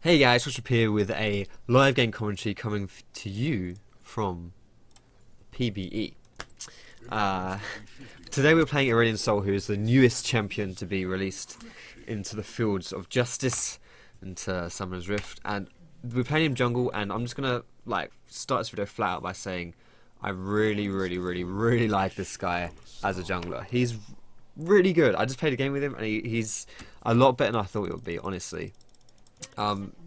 Hey guys, Foxdrop here with a live game commentary coming to you from PBE. Today we're playing Aurelion Sol, who is the newest champion to be released into the fields of justice, into Summoner's Rift, and we're playing him jungle. And I'm just gonna start this video flat out by saying I really like this guy as a jungler. He's really good. I just played a game with him, and he's a lot better than I thought it would be, honestly.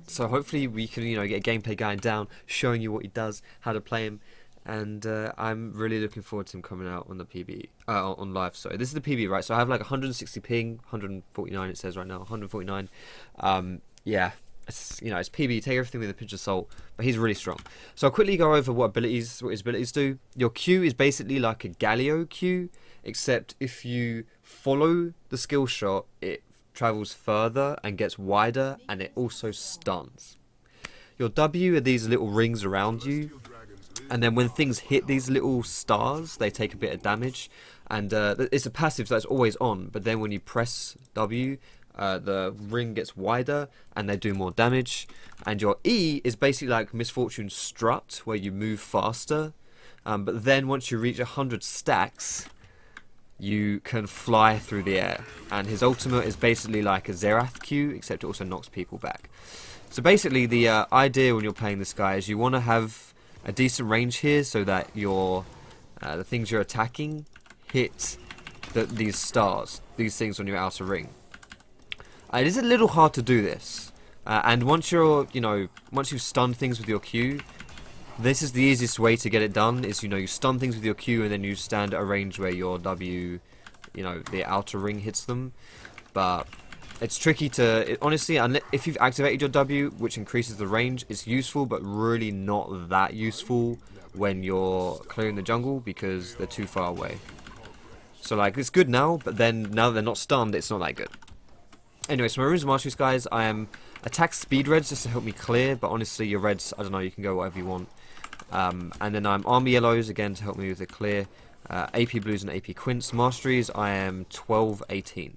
So hopefully we can, get a gameplay going down, showing you what he does, how to play him, and I'm really looking forward to him coming out on the PB, on live. Sorry, this is the PB, right? So I have like 160 ping, 149 it says right now, 149. Yeah, it's PB. Take everything with a pinch of salt, but he's really strong. So I'll quickly go over what his abilities do. Your Q is basically like a Galio Q, except if you follow the skill shot, it travels further and gets wider, and it also stuns. Your W are these little rings around you, and then when things hit these little stars, they take a bit of damage, and it's a passive, so it's always on, but then when you press W, the ring gets wider and they do more damage. And your E is basically like Misfortune's strut, where you move faster, but then once you reach 100 stacks, you can fly through the air, and his ultimate is basically like a Xerath Q, except it also knocks people back. So basically the idea when you're playing this guy is you want to have a decent range here, so that your the things you're attacking hit these stars, these things on your outer ring. It is a little hard to do this, and once once you've stunned things with your Q, this is the easiest way to get it done. Is you stun things with your Q, and then you stand at a range where your W, the outer ring hits them. But it's tricky to honestly, if you've activated your W, which increases the range, it's useful, but really not that useful when you're clearing the jungle because they're too far away. So it's good now, but then now that they're not stunned, it's not that good. Anyway, so my runes and masteries, guys, I am attack speed reds just to help me clear, but honestly your reds, I don't know, you can go whatever you want. And then I'm armor yellows again to help me with the clear. AP blues and AP quints. Masteries, I am 12-18.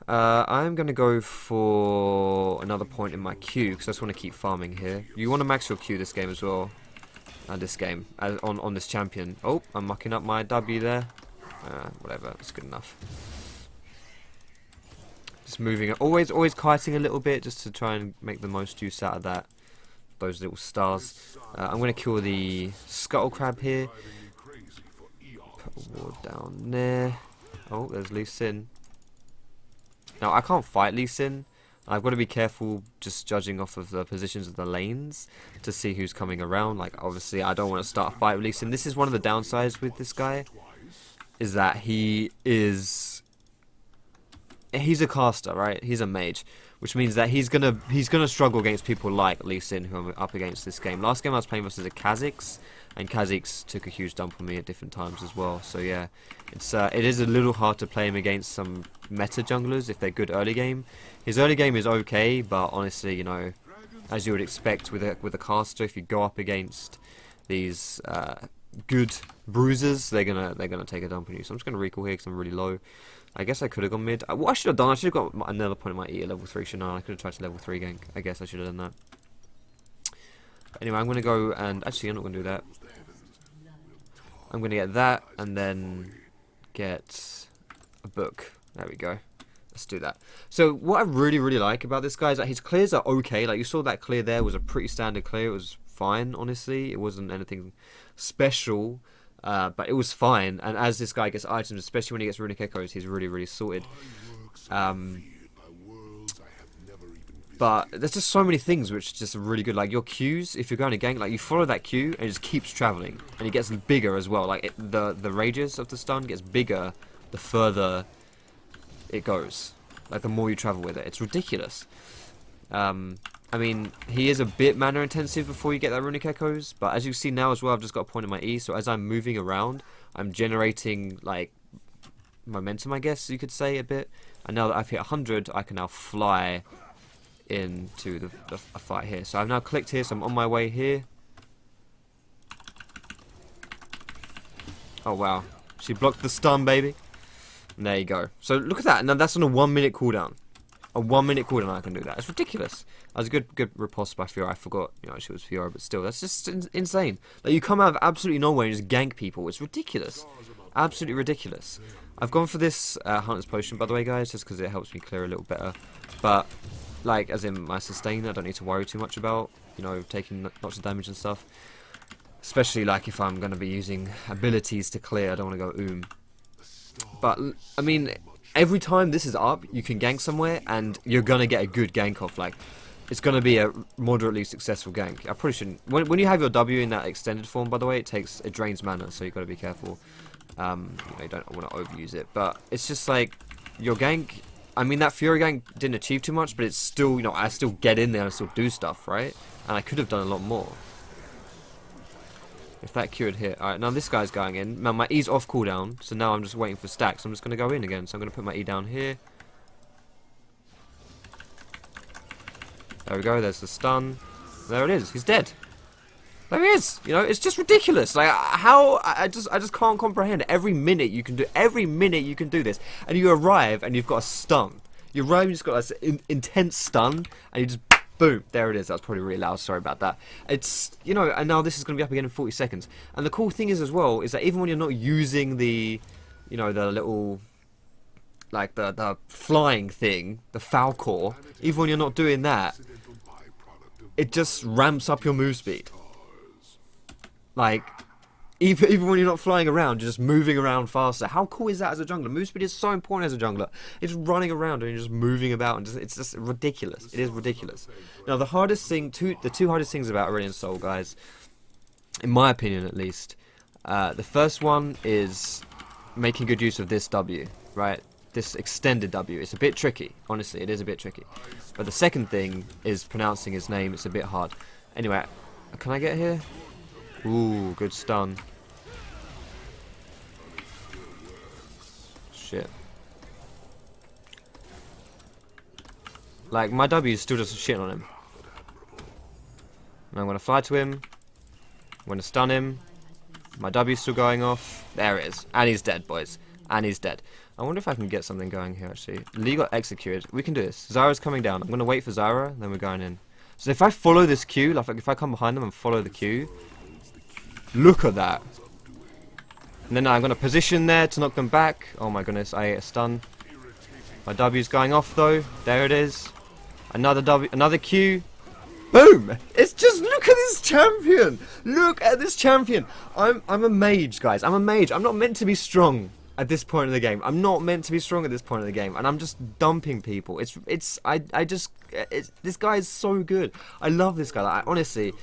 I'm going to go for another point in my Q because I just want to keep farming here. You want to max your Q this game as well. This game on this champion. Oh, I'm mucking up my W there. Whatever, it's good enough. Just moving, always kiting a little bit just to try and make the most use out of those little stars. I'm going to kill the scuttle crab here. Put a ward down there. Oh, there's Lee Sin. Now I can't fight Lee Sin. I've got to be careful just judging off of the positions of the lanes to see who's coming around. Obviously I don't want to start a fight with Lee Sin. This is one of the downsides with this guy, is that he's a caster, right? He's a mage, which means that he's gonna struggle against people like Lee Sin, who I'm up against this game. Last game I was playing versus a Kha'Zix, and Kha'Zix took a huge dump on me at different times as well. So yeah, it is a little hard to play him against some meta junglers if they're good early game. His early game is okay, but honestly, as you would expect with a caster, if you go up against these good bruisers, they're gonna take a dump on you. So I'm just gonna recall here because I'm really low. I guess I could have gone mid. What I should have done, I should have got another point in my E at level 3, shouldn't I? I could have tried to level 3 gank. I guess I should have done that. But anyway, I'm going to go and... Actually, I'm not going to do that. I'm going to get that and then get a book. There we go. Let's do that. So what I really like about this guy is that his clears are okay. You saw that clear there was a pretty standard clear. It was fine, honestly. It wasn't anything special. But it was fine, and as this guy gets items, especially when he gets runic echoes, he's really sorted. But there's just so many things which just are really good. Your Qs, if you're going to gank, you follow that Q and it just keeps traveling, and it gets bigger as well. The radius of the stun gets bigger the further it goes. The more you travel with it, it's ridiculous. I mean, he is a bit mana intensive before you get that runic echoes, but as you see now as well, I've just got a point in my E, so as I'm moving around, I'm generating, momentum, I guess you could say, a bit. And now that I've hit 100, I can now fly into a fight here. So I've now clicked here, so I'm on my way here. Oh, wow. She blocked the stun, baby. And there you go. So look at that. Now that's on a 1 minute cooldown. A 1 minute cooldown I can do that. It's ridiculous. That was a good riposte by Fiora. I forgot, she was Fiora, but still, that's just insane. Like, you come out of absolutely nowhere and just gank people. It's ridiculous. Absolutely ridiculous. I've gone for this Hunter's Potion, by the way, guys, just because it helps me clear a little better. But, like, as in my sustain, I don't need to worry too much about, taking lots of damage and stuff. Especially, like, if I'm going to be using abilities to clear, I don't want to go But, I mean, every time this is up, you can gank somewhere, and you're going to get a good gank off. Like, it's going to be a moderately successful gank. I probably shouldn't... When you have your W in that extended form, by the way, it drains mana, so you've got to be careful. You don't want to overuse it. But it's just like, your gank... I mean, that Fury gank didn't achieve too much, but it's still, I still get in there and still do stuff, right? And I could have done a lot more. If that Q had hit. Alright, now this guy's going in. Now my E's off cooldown, so now I'm just waiting for stacks. I'm just going to go in again. So I'm going to put my E down here. There we go, there's the stun. There it is, he's dead. There he is. It's just ridiculous. Like, how... I just can't comprehend. Every minute you can do this. And you arrive and you've got a stun. You arrive and you've just got this intense stun, and you just... Boom, there it is. That was probably really loud, sorry about that. It's, and now this is going to be up again in 40 seconds. And the cool thing is as well, is that even when you're not using the, the little, like the flying thing, the Falcor, even when you're not doing that, it just ramps up your move speed. Like, even when you're not flying around, you're just moving around faster. How cool is that as a jungler? Move speed is so important as a jungler. It's running around and you're just moving about, and it's just ridiculous. It is ridiculous. Now, the two hardest things about Aurelion Sol, guys, in my opinion at least, the first one is making good use of this W, right? This extended W. It's a bit tricky. Honestly, it is a bit tricky. But the second thing is pronouncing his name. It's a bit hard. Anyway, can I get here? Ooh, good stun. Shit. Like, my W still does shit on him. And I'm going to fly to him. I'm going to stun him. My W's still going off. There it is. And he's dead, boys. And he's dead. I wonder if I can get something going here, actually. Lee got executed. We can do this. Zara's coming down. I'm going to wait for Zara, then we're going in. So if I follow this Q, like if I come behind them and follow the Q, look at that. And then I'm going to position there to knock them back. Oh my goodness, I ate a stun. My W's going off though. There it is. Another W, another Q. Boom! It's just, look at this champion! Look at this champion! I'm a mage, guys. I'm a mage. I'm not meant to be strong at this point in the game. I'm not meant to be strong at this point in the game. And I'm just dumping people. This guy is so good. I love this guy. Like, honestly,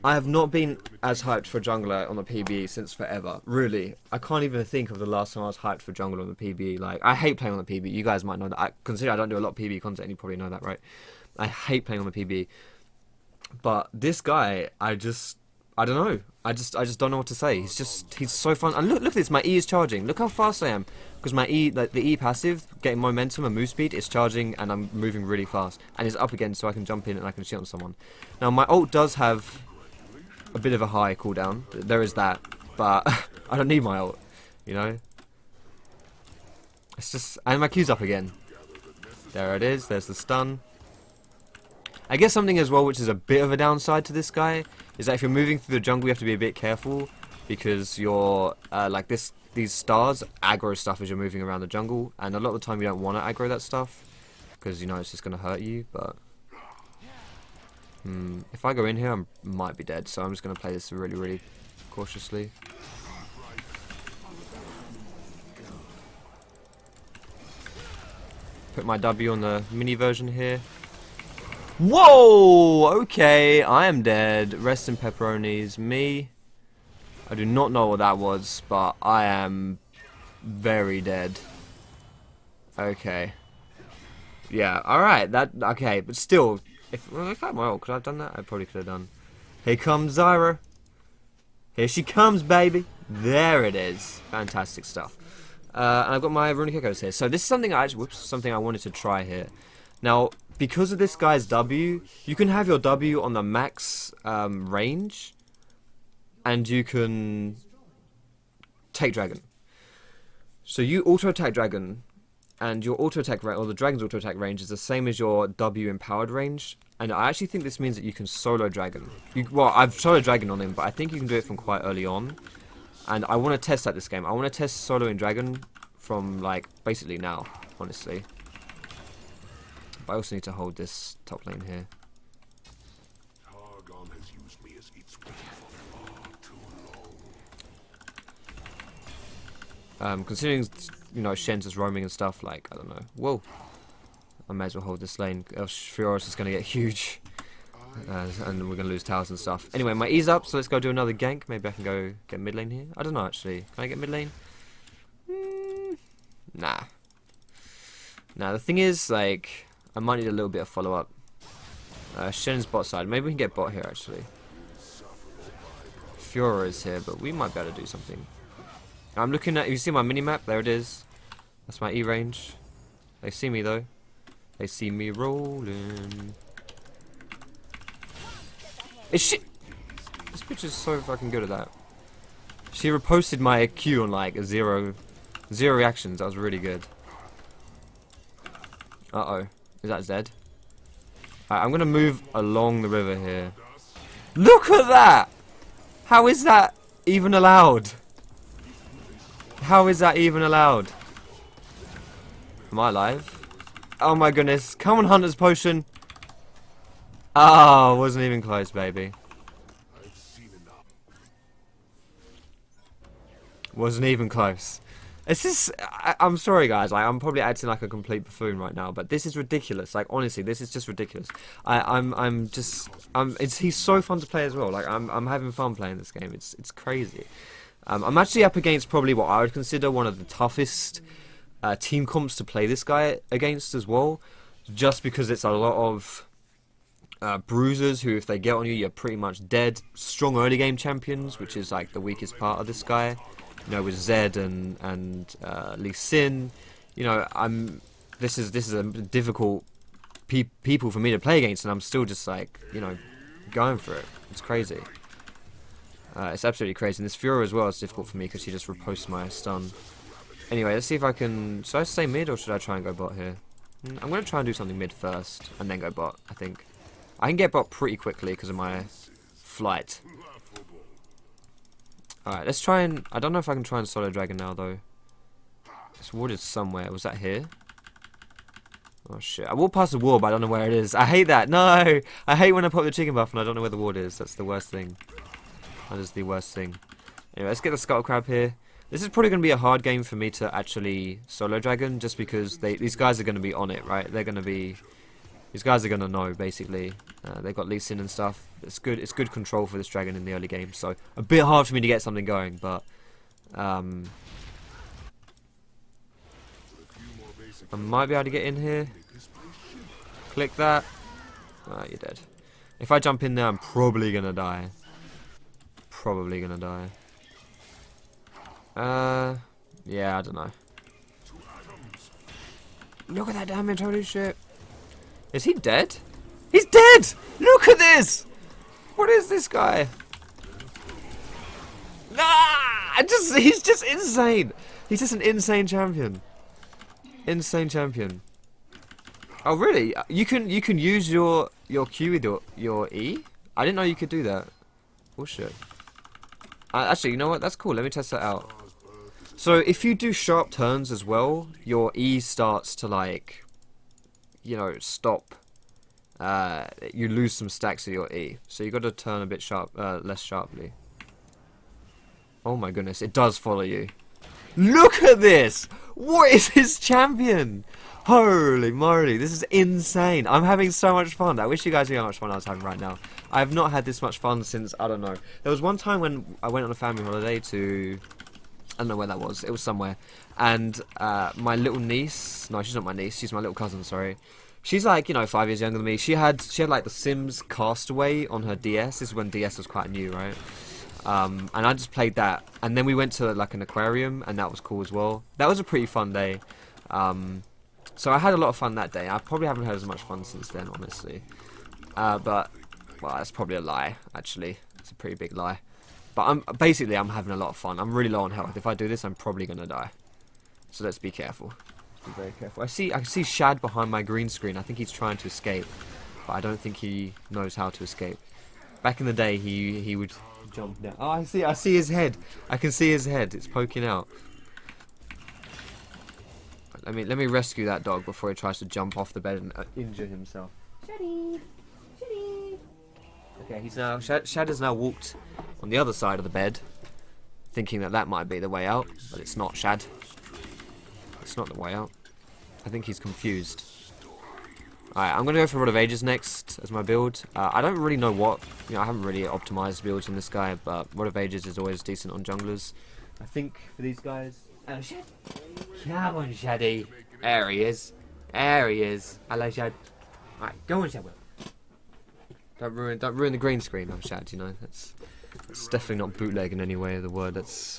I have not been as hyped for jungler on the PBE since forever. Really. I can't even think of the last time I was hyped for jungler on the PBE. Like, I hate playing on the PBE. You guys might know that. Consider I don't do a lot of PBE content. You probably know that, right? I hate playing on the PBE. But this guy, I don't know. I just don't know what to say. He's so fun. And look at this. My E is charging. Look how fast I am. Because my E, the E passive, getting momentum and move speed, is charging, and I'm moving really fast. And it's up again, so I can jump in and I can shoot on someone. Now, my ult does have a bit of a high cooldown. There is that. But I don't need my ult. It's just... And my Q's up again. There it is. There's the stun. I guess something as well which is a bit of a downside to this guy is that if you're moving through the jungle you have to be a bit careful because you're like these stars aggro stuff as you're moving around the jungle, and a lot of the time you don't want to aggro that stuff because it's just going to hurt you. But if I go in here I might be dead, so I'm just going to play this really, really cautiously. Put my W on the mini version here. Whoa! Okay, I am dead. Rest in pepperonis. Me. I do not know what that was, but I am very dead. Okay. Yeah, alright. Okay, but still, if I had my ult, could I have done that? I probably could have done. Here comes Zyra. Here she comes, baby. There it is. Fantastic stuff. And I've got my runic echoes here. So this is something something I wanted to try here. Now, because of this guy's W, you can have your W on the max range, and you can take dragon. So you auto attack dragon, and your auto attack range, or the dragon's auto attack range, is the same as your W empowered range. And I actually think this means that you can solo dragon. Well, I've solo dragon on him, but I think you can do it from quite early on. And I want to test that this game. I want to test soloing dragon from like basically now, honestly. But I also need to hold this top lane here. Considering, you know, Shen's is roaming and stuff, like, I don't know. Whoa. I may as well hold this lane, else Fiora's is going to get huge. And we're going to lose towers and stuff. Anyway, my E's up, so let's go do another gank. Maybe I can go get mid lane here. I don't know, actually. Can I get mid lane? Nah. Nah, the thing is, like, I might need a little bit of follow-up. Shen's bot side. Maybe we can get bot here, actually. Fiora is here, but we might be able to do something. I'm looking at, you see my mini-map? There it is. That's my E range. They see me, though. They see me rolling. Is she... This bitch is so fucking good at that. She reposted my Q on like zero reactions. That was really good. Uh-oh. Is that Zed? Alright, I'm gonna move along the river here. Look at that! How is that even allowed? How is that even allowed? Am I alive? Oh my goodness. Come on, Hunter's Potion. Oh, wasn't even close, baby. Wasn't even close. It's just, I'm sorry guys, like, I'm probably acting like a complete buffoon right now, but this is ridiculous. Like, honestly, this is just ridiculous. He's so fun to play as well. Like, I'm having fun playing this game. It's crazy. I'm actually up against probably what I would consider one of the toughest team comps to play this guy against as well, just because it's a lot of bruisers who, if they get on you, you're pretty much dead. Strong early game champions, which is like the weakest part of this guy. You know, with Zed and Lee Sin. You know, this is a difficult people for me to play against, and I'm still just like, you know, going for it. It's crazy. It's absolutely crazy. And this Fiora as well is difficult for me because she just reposts my stun. Anyway, let's see if I can... Should I stay mid or should I try and go bot here? I'm going to try and do something mid first and then go bot, I think. I can get bot pretty quickly because of my flight. Alright, let's try and... I don't know if I can try and solo dragon now, though. This ward is somewhere. Was that here? Oh, shit. I walked past the wall, but I don't know where it is. I hate that. No! I hate when I pop the chicken buff and I don't know where the ward is. That's the worst thing. That is the worst thing. Anyway, let's get the Scuttle Crab here. This is probably going to be a hard game for me to actually solo dragon, just because these guys are going to be on it, right? They're going to be... These guys are going to know, basically. They've got Lee Sin and stuff. It's good control for this dragon in the early game, so a bit hard for me to get something going, but... I might be able to get in here. Click that. Ah, you're dead. If I jump in there, I'm probably going to die. Probably going to die. Yeah, I don't know. Look at that damage, holy shit. Is he dead? He's dead! Look at this! What is this guy? Nah! He's just insane! He's just an insane champion. Insane champion. Oh really? You can use your Q with your E? I didn't know you could do that. Oh shit. Actually, you know what? That's cool. Let me test that out. So if you do sharp turns as well, your E starts to, like, you know, stop. You lose some stacks of your E. So you got to turn a bit less sharply. Oh my goodness, it does follow you. Look at this! What is his champion? Holy moly, this is insane. I'm having so much fun. I wish you guys knew how much fun I was having right now. I have not had this much fun since, I don't know. There was one time when I went on a family holiday to... I don't know where that was. It was somewhere. And my little niece... No, she's not my niece. She's my little cousin, sorry. She's like, you know, 5 years younger than me. She had like the Sims Castaway on her DS. This is when DS was quite new, right? And I just played that. And then we went to like an aquarium, and that was cool as well. That was a pretty fun day. So I had a lot of fun that day. I probably haven't had as much fun since then, honestly. But, well, that's probably a lie, actually. It's a pretty big lie. But I'm having a lot of fun. I'm really low on health. If I do this, I'm probably going to die. So let's be careful. Be very careful. I see Shad behind my green screen. I think he's trying to escape, but I don't think he knows how to escape. Back in the day, he would jump down. Oh, I see his head. I can see his head. It's poking out. Let me rescue that dog before he tries to jump off the bed and injure himself. Shaddy, Shaddy. Okay, he's now Shad has now walked on the other side of the bed, thinking that might be the way out, but it's not. Shad. It's not the way out. I think he's confused. Alright, I'm gonna go for Rod of Ages next as my build. I don't really know what, I haven't really optimized builds on this guy, but Rod of Ages is always decent on junglers. I think for these guys. Oh, Shad. Come on, Shaddy. There he is. There he is. Hello, Shad. Alright, go on, Shad. Don't ruin the green screen, though, Shad. That's definitely not bootleg in any way of the word. That's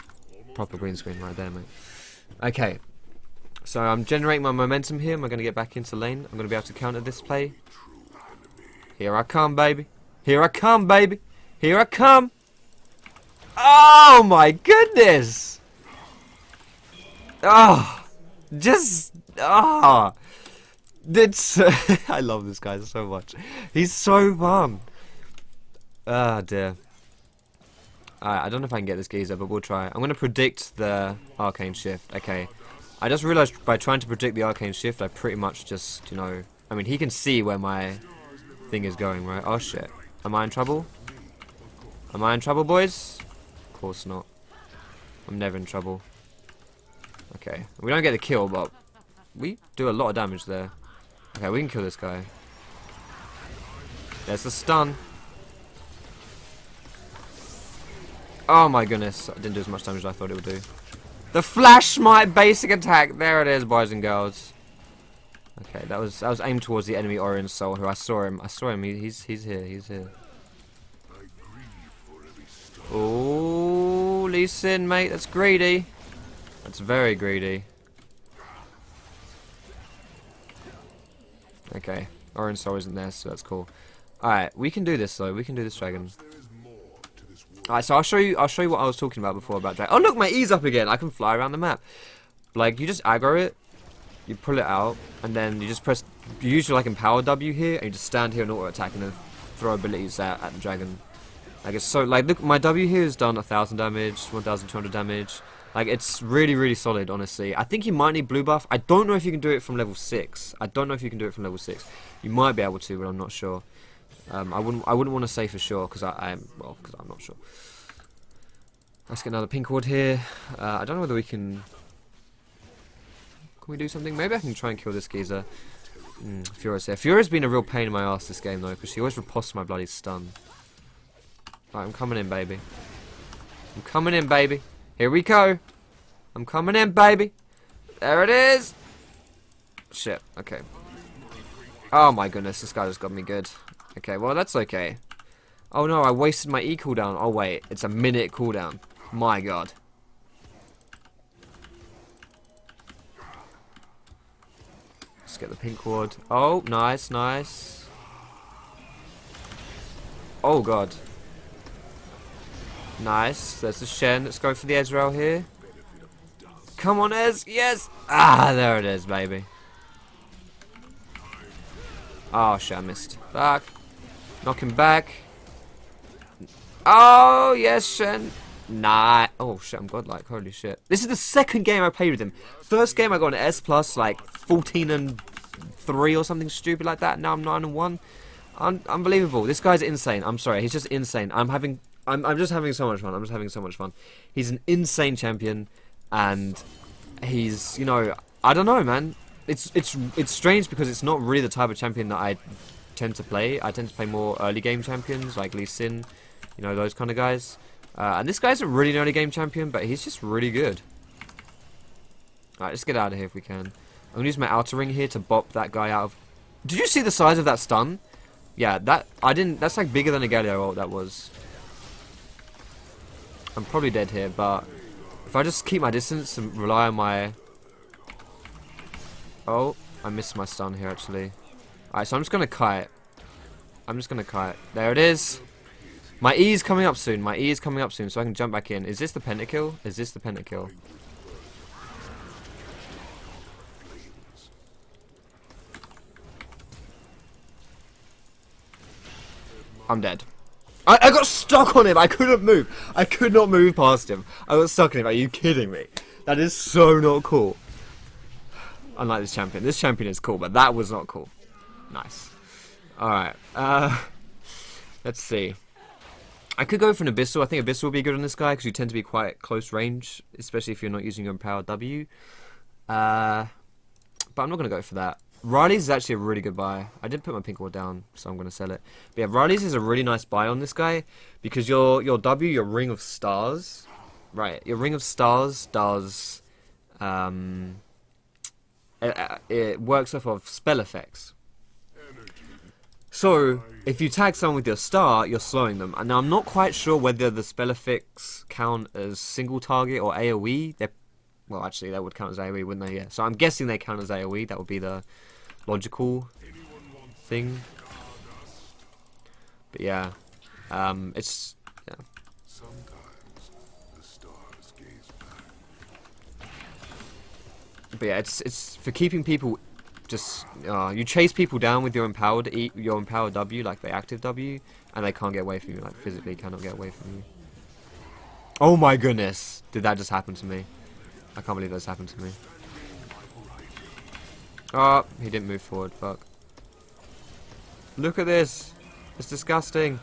proper green screen right there, mate. Okay. So I'm generating my momentum here. Am I going to get back into lane? I'm going to be able to counter this play. Here I come, baby. Here I come, baby. Here I come. Oh, my goodness. Oh, it's I love this guy so much. He's so fun. Ah, dear. Alright, I don't know if I can get this geezer, but we'll try. I'm going to predict the arcane shift. Okay. I just realized by trying to predict the arcane shift, I pretty much just, I mean, he can see where my thing is going, right? Oh, shit. Am I in trouble? Am I in trouble, boys? Of course not. I'm never in trouble. Okay, we don't get the kill, but we do a lot of damage there. Okay, we can kill this guy. There's the stun. Oh my goodness, I didn't do as much damage as I thought it would do. The flash smite basic attack. There it is, boys and girls. Okay, that was aimed towards the enemy Aurelion Sol, who I saw him. He's here. Oh, Lee Sin, mate, that's greedy. That's very greedy. Okay, Aurelion Sol isn't there, so that's cool. Alright, we can do this though. We can do this dragon. Alright, so I'll show you what I was talking about before about dragon. Oh look, my E's up again. I can fly around the map. Like, you just aggro it, you pull it out, and then you just press. You use your empower W here, and you just stand here and auto attack, and then throw abilities at the dragon. Like, it's so look, my W here has done 1,000 damage, 1,200 damage. Like, it's really, really solid, honestly. I think you might need blue buff. I don't know if you can do it from level 6. You might be able to, but I'm not sure. I wouldn't want to say for sure, because I'm not sure. Let's get another pink ward here. I don't know whether we can... Can we do something? Maybe I can try and kill this geezer. Furious here. Furious been a real pain in my ass this game, though, because she always riposts my bloody stun. Right, I'm coming in, baby. I'm coming in, baby. Here we go. I'm coming in, baby. There it is. Shit. Okay. Oh my goodness, this guy just got me good. Okay, well that's okay. Oh no, I wasted my E cooldown. Oh wait, it's a minute cooldown. My god. Let's get the pink ward. Oh, nice, nice. Oh god. Nice. There's the Shen. Let's go for the Ezreal here. Come on, Ez. Yes. Ah, there it is, baby. Oh, shit, I missed. Back. Knock him back. Oh, yes, Shen. Nah. Oh, shit, I'm godlike. Holy shit. This is the second game I played with him. First game I got an S+, like 14 and 3 or something stupid like that. Now I'm 9 and 1. Unbelievable. This guy's insane. I'm sorry. He's just insane. I'm just having so much fun. I'm just having so much fun. He's an insane champion, and he's, I don't know, man. It's strange because it's not really the type of champion that I tend to play. I tend to play more early game champions like Lee Sin, those kind of guys. And this guy's a really an early game champion, but he's just really good. Alright, let's get out of here if we can. I'm gonna use my outer ring here to bop that guy out of. Did you see the size of that stun? Yeah, that's like bigger than a Galio ult, that was. I'm probably dead here, but if I just keep my distance and rely on my... Oh, I missed my stun here, actually. Alright, so I'm just going to kite. There it is. My E is coming up soon. So I can jump back in. Is this the pentakill? I'm dead. I got stuck on him. I couldn't move. I could not move past him. I got stuck on him. Are you kidding me? That is so not cool. Unlike this champion. This champion is cool, but that was not cool. Nice. Alright. Let's see. I could go for an Abyssal. I think Abyssal would be good on this guy because you tend to be quite close range, especially if you're not using your Empowered W. But I'm not going to go for that. Riley's is actually a really good buy. I did put my pink ward down, so I'm going to sell it. But yeah, Riley's is a really nice buy on this guy because your W, your Ring of Stars, right? Your Ring of Stars does it works off of spell effects. So if you tag someone with your star, you're slowing them. And now I'm not quite sure whether the spell effects count as single target or AoE. Well, actually, that would count as AoE, wouldn't they? Yeah. So I'm guessing they count as AoE. That would be the logical thing. But yeah, it's yeah. But yeah, it's for keeping people just you chase people down with your empowered W, like the active W, and they can't get away from you. Like physically cannot get away from you. Oh my goodness! Did that just happen to me? I can't believe this happened to me. Oh, he didn't move forward, fuck. Look at this. It's disgusting.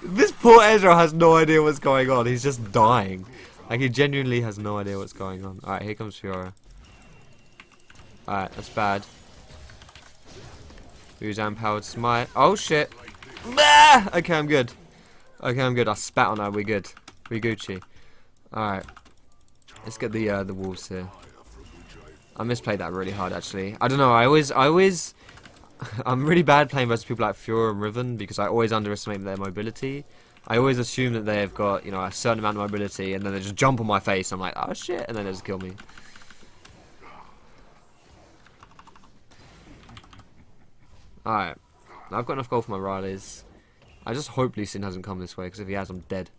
This poor Ezra has no idea what's going on. He's just dying. Like, he genuinely has no idea what's going on. Alright, here comes Fiora. Alright, that's bad. Use Empowered Smite. Oh, shit. Ah! Okay, I'm good. Okay, I'm good. I spat on her. We're good. We Gucci. Alright. Let's get the wolves here. I misplayed that really hard, actually. I don't know, I always I'm really bad playing versus people like Fiora and Riven because I always underestimate their mobility. I always assume that they've got, you know, a certain amount of mobility and then they just jump on my face. I'm like, oh shit, and then they just kill me. Alright. I've got enough gold for my Rileys. I just hope Lee Sin hasn't come this way because if he has, I'm dead.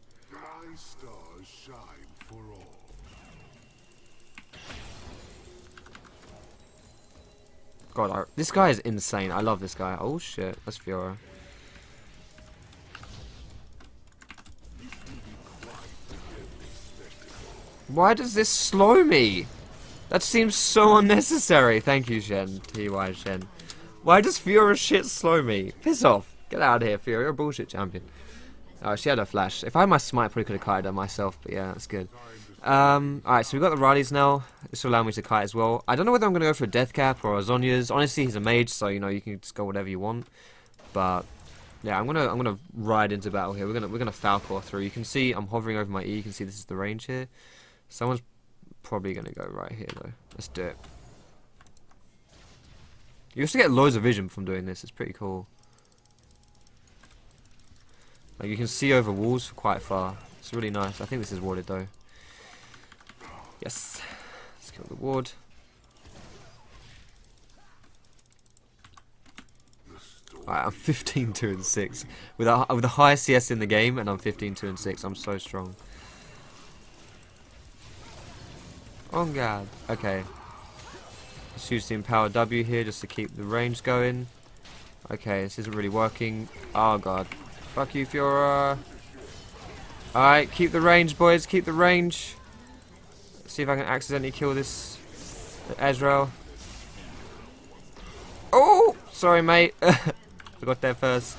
God, this guy is insane. I love this guy. Oh shit, that's Fiora. Why does this slow me? That seems so unnecessary. Thank you, Shen. TY Shen. Why does Fiora shit slow me? Piss off. Get out of here, Fiora. You're a bullshit champion. Oh, she had her flash. If I had my smite, I probably could have kited her myself, but yeah, that's good. Alright, so we've got the Rileys now. This will allow me to kite as well. I don't know whether I'm going to go for a Death Cap or a Zhonya's. Honestly, he's a mage, so you know you can just go whatever you want. But yeah, I'm gonna ride into battle here. We're gonna Falcor through. You can see I'm hovering over my E. You can see this is the range here. Someone's probably gonna go right here though. Let's do it. You also get loads of vision from doing this. It's pretty cool. Like you can see over walls for quite far. It's really nice. I think this is warded though. Yes. Let's kill the ward. Alright, I'm 15, 2, and 6. With the highest CS in the game, and I'm 15, 2, and 6. I'm so strong. Oh god. Okay. Let's use the Empowered W here just to keep the range going. Okay, this isn't really working. Oh god. Fuck you, Fiora. Alright, keep the range, boys. Keep the range. See if I can accidentally kill this Ezreal. Oh! Sorry, mate. I got there first.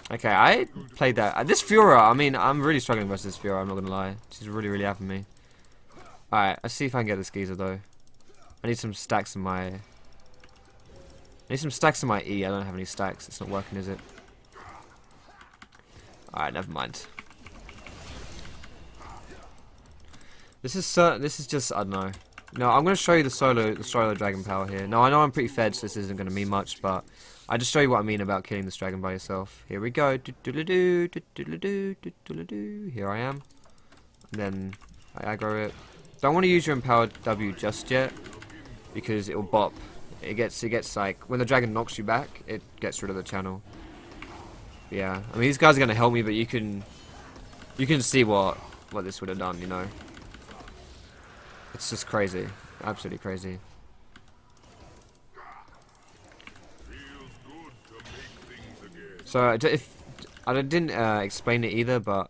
Okay, I played that. This Fiora, I mean, I'm really struggling versus this Fiora, I'm not going to lie. She's really, really having me. Alright, let's see if I can get this geezer, though. I need some stacks in my... E. I don't have any stacks. It's not working, is it? Alright, never mind. This is just, I don't know. No, I'm going to show you the solo dragon power here. Now, I know I'm pretty fed, so this isn't going to mean much, but I just show you what I mean about killing this dragon by yourself. Here we go. Here I am. And then I aggro it. Don't want to use your Empowered W just yet, because it will bop. It gets like, when the dragon knocks you back, it gets rid of the channel. But yeah, I mean, these guys are going to help me, but you can see what this would have done, you know. It's just crazy. Absolutely crazy. So if I didn't explain it either, but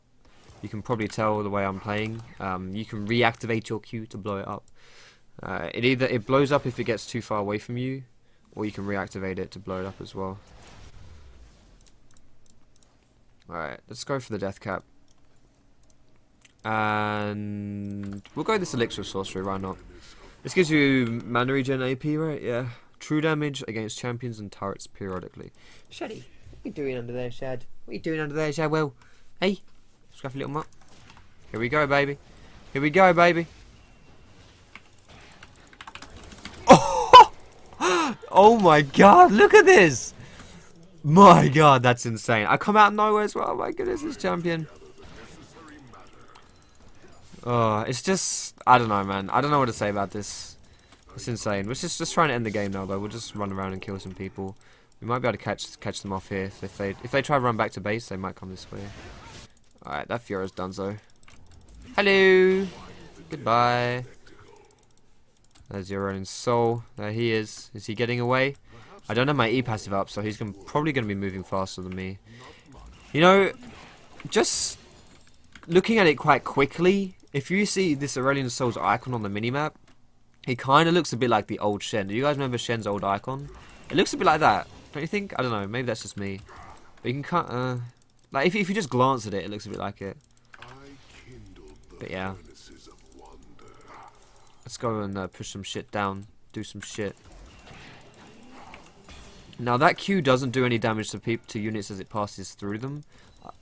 you can probably tell the way I'm playing. You can reactivate your Q to blow it up. It blows up if it gets too far away from you, or you can reactivate it to blow it up as well. Alright, let's go for the death cap. And we'll go this elixir sorcery, why not? This gives you mana regen AP, right? Yeah. True damage against champions and turrets periodically. Shaddy, what are you doing under there, Shad? What are you doing under there, Shad? Well, hey, scruffy little mutt. Here we go, baby. Here we go, baby. Oh! Oh my god, look at this! My god, that's insane. I come out of nowhere as well. Oh my goodness, this champion. Oh, it's just, I don't know, man. I don't know what to say about this. It's insane. We're just trying to end the game now, though. We'll just run around and kill some people. We might be able to catch them off here. If they try to run back to base, they might come this way. Alright, that Fiora's donezo. Hello! Goodbye. There's Aurelion Sol. There he is. Is he getting away? I don't have my E passive up, so he's probably going to be moving faster than me. You know, just looking at it quite quickly, if you see this Aurelion Sol's icon on the minimap, he kind of looks a bit like the old Shen. Do you guys remember Shen's old icon? It looks a bit like that, don't you think? I don't know, maybe that's just me. But you can like if you just glance at it, it looks a bit like it. But yeah. Let's go and push some shit down. Do some shit. Now that Q doesn't do any damage to units as it passes through them.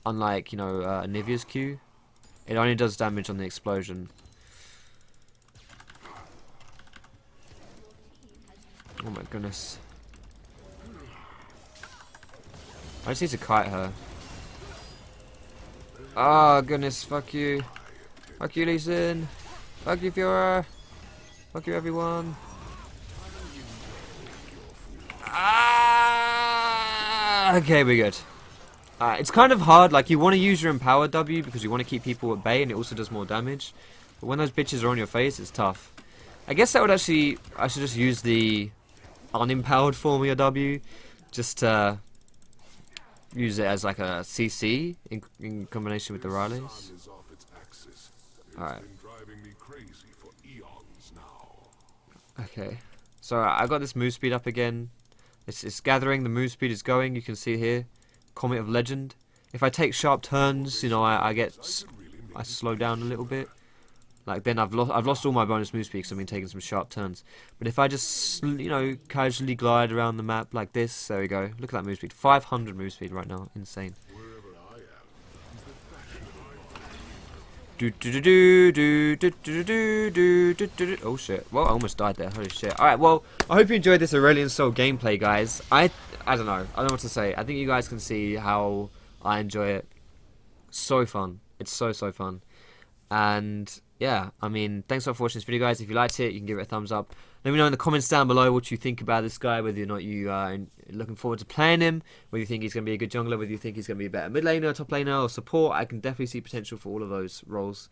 Unlike, you know, Nivea's Q. It only does damage on the explosion. Oh my goodness. I just need to kite her. Oh goodness, fuck you. Fuck you, Lee Sin. Fuck you, Fiora. Fuck you, everyone. Ah, okay, we're good. It's kind of hard, like you want to use your Empower W because you want to keep people at bay and it also does more damage. But when those bitches are on your face, it's tough. I guess that would actually, I should just use the unempowered form of your W. Just to use it as like a CC in combination with the Rileys. Alright. Okay. So I got this move speed up again. It's gathering, the move speed is going, you can see here. Comet of Legend. If I take sharp turns, you know, I slow down a little bit. Like then I've lost all my bonus move speed because I've been taking some sharp turns. But if I just, you know, casually glide around the map like this, there we go. Look at that move speed. 500 move speed right now. Insane. Oh shit. Well, I almost died there. Holy shit. Alright, well, I hope you enjoyed this Aurelion Sol gameplay, guys. I don't know. I don't know what to say. I think you guys can see how I enjoy it. So fun. It's so fun. And yeah, I mean, thanks a lot for watching this video, guys. If you liked it, you can give it a thumbs up. Let me know in the comments down below what you think about this guy, whether or not you are looking forward to playing him, whether you think he's going to be a good jungler, whether you think he's going to be a better mid laner, top laner, or support. I can definitely see potential for all of those roles.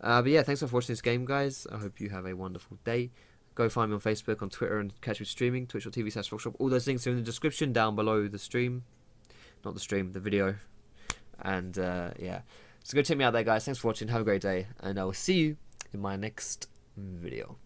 But yeah, thanks a lot for watching this game, guys. I hope you have a wonderful day. Go find me on Facebook, on Twitter, and catch me streaming, twitch.tv/Foxdrop. All those links are in the description down below the stream. Not the stream, the video. And yeah. So go check me out there, guys. Thanks for watching. Have a great day. And I will see you in my next video.